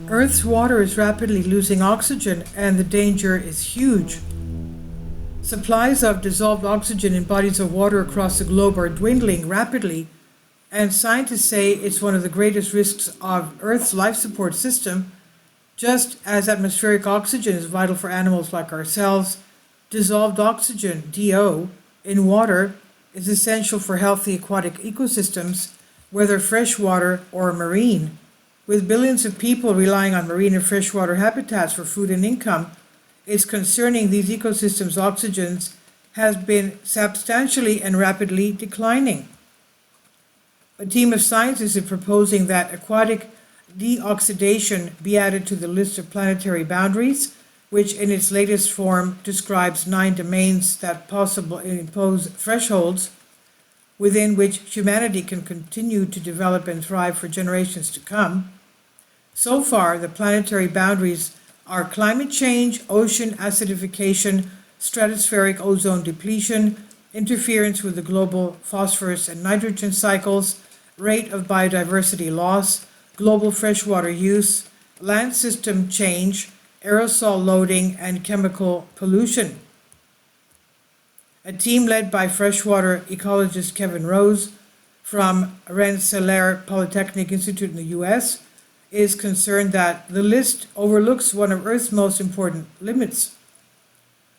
Earth's water is rapidly losing oxygen, and the danger is huge. Supplies of dissolved oxygen in bodies of water across the globe are dwindling rapidly, and scientists say it's one of the greatest risks of Earth's life support system. Just as atmospheric oxygen is vital for animals like ourselves, dissolved oxygen, DO, in water is essential for healthy aquatic ecosystems, whether freshwater or marine. With billions of people relying on marine and freshwater habitats for food and income, it's concerning these ecosystems' oxygens has been substantially and rapidly declining. A team of scientists is proposing that aquatic deoxidation be added to the list of planetary boundaries, which in its latest form describes 9 domains that possibly impose thresholds within which humanity can continue to develop and thrive for generations to come. So far, the planetary boundaries are climate change, ocean acidification, stratospheric ozone depletion, interference with the global phosphorus and nitrogen cycles, rate of biodiversity loss, global freshwater use, land system change, aerosol loading, and chemical pollution. A team led by freshwater ecologist Kevin Rose from Rensselaer Polytechnic Institute in the US is concerned that the list overlooks one of Earth's most important limits.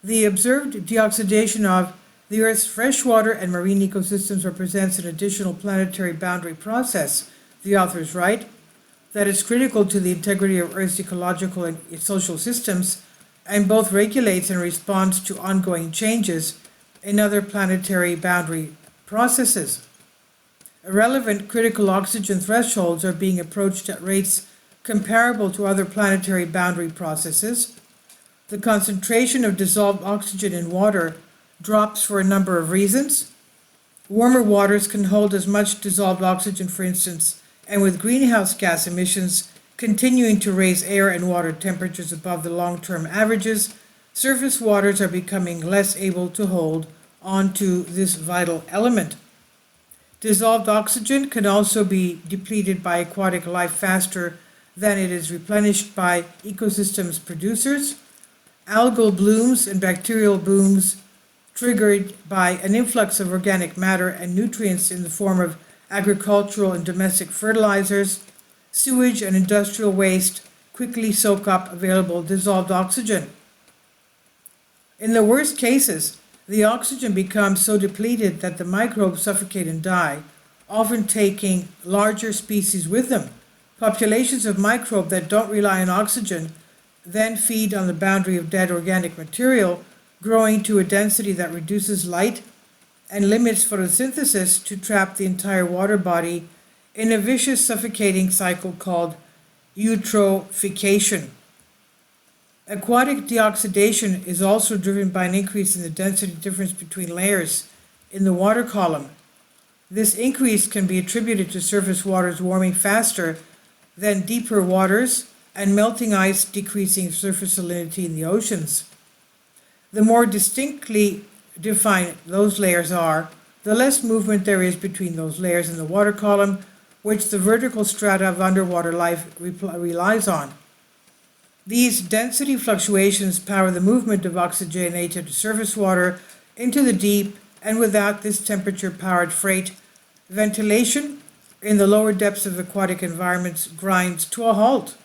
The observed deoxidation of the Earth's freshwater and marine ecosystems represents an additional planetary boundary process, the authors write, that is critical to the integrity of Earth's ecological and social systems, and both regulates and responds to ongoing changes in other planetary boundary processes. Irrelevant critical oxygen thresholds are being approached at rates comparable to other planetary boundary processes. The concentration of dissolved oxygen in water drops for a number of reasons. Warmer waters can hold as much dissolved oxygen, for instance, and with greenhouse gas emissions continuing to raise air and water temperatures above the long-term averages, surface waters are becoming less able to hold onto this vital element. Dissolved oxygen can also be depleted by aquatic life faster than it is replenished by ecosystems producers. Algal blooms and bacterial booms triggered by an influx of organic matter and nutrients in the form of agricultural and domestic fertilizers, sewage and industrial waste quickly soak up available dissolved oxygen. In the worst cases, the oxygen becomes so depleted that the microbes suffocate and die, often taking larger species with them. Populations of microbes that don't rely on oxygen then feed on the boundary of dead organic material, growing to a density that reduces light and limits photosynthesis to trap the entire water body in a vicious suffocating cycle called eutrophication. Aquatic deoxidation is also driven by an increase in the density difference between layers in the water column. This increase can be attributed to surface waters warming faster than deeper waters and melting ice decreasing surface salinity in the oceans. The more distinctly defined those layers are, the less movement there is between those layers in the water column, which the vertical strata of underwater life relies on. These density fluctuations power the movement of oxygenated surface water into the deep, and without this temperature-powered freight, ventilation in the lower depths of aquatic environments grinds to a halt.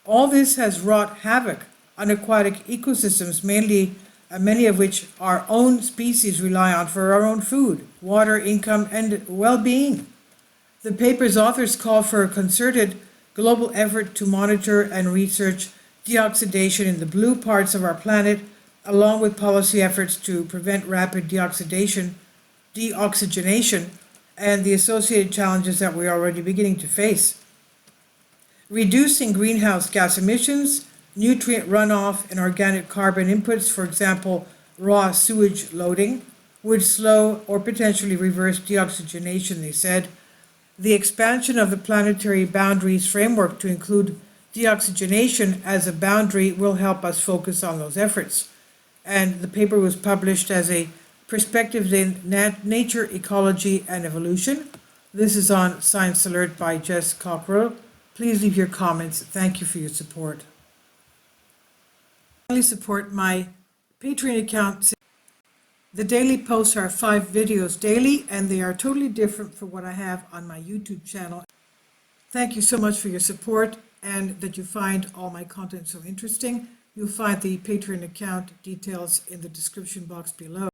All this has wrought havoc on aquatic ecosystems, many of which our own species rely on for our own food, water, income, and well-being. The paper's authors call for a concerted global effort to monitor and research deoxidation in the blue parts of our planet, along with policy efforts to prevent rapid deoxygenation, and the associated challenges that we're already beginning to face. Reducing greenhouse gas emissions, nutrient runoff, and organic carbon inputs, for example, raw sewage loading, would slow or potentially reverse deoxygenation, they said. The expansion of the planetary boundaries framework to include deoxygenation as a boundary will help us focus on those efforts. And the paper was published as a Perspectives in Nature, Ecology, and Evolution. This is on Science Alert by Jess Cockrell, Please leave your comments. Thank you for your support. Finally, support my Patreon account. The daily posts are 5 videos daily, and they are totally different from what I have on my YouTube channel. Thank you so much for your support and that you find all my content so interesting. You'll find the Patreon account details in the description box below.